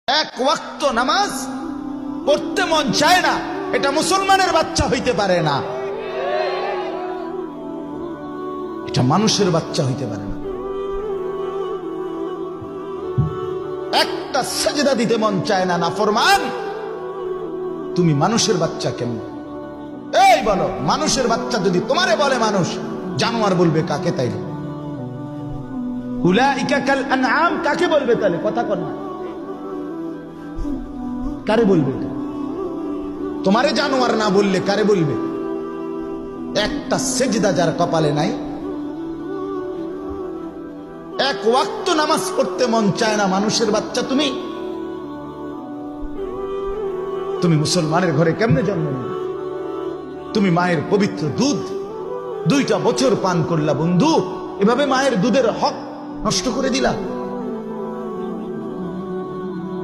এক ওয়াক্ত নামাজ পড়তে মন চায় না, এটা মুসলমানের বাচ্চা হইতে পারে না, এটা মানুষের বাচ্চা হইতে পারে না। একটা সেজদা দিতে মন চায় না, নাফরমান, তুমি মানুষের বাচ্চা কেমন? এই বলো, মানুষের বাচ্চা যদি তোমারে বলে মানুষ, জানোয়ার বলবে কাকে? তাইলে উলাইকা কাল আনআম কাকে বলবে? তাহলে কথা কর না, কারে বলবে? তোমারে জানোয়ার না বললে কারে বলবে? একটা সেজদা যার কপালে নাই, এক ওয়াক্ত নামাজ পড়তে মন চায় না, মানুষের বাচ্চা তুমি? তুমি মুসলমানের ঘরে কেমনে জন্ম নিলে? তুমি মায়ের পবিত্র দুধ 2টা বছর পান করলা বন্ধু, এভাবে মায়ের দুধের হক নষ্ট করে দিলা।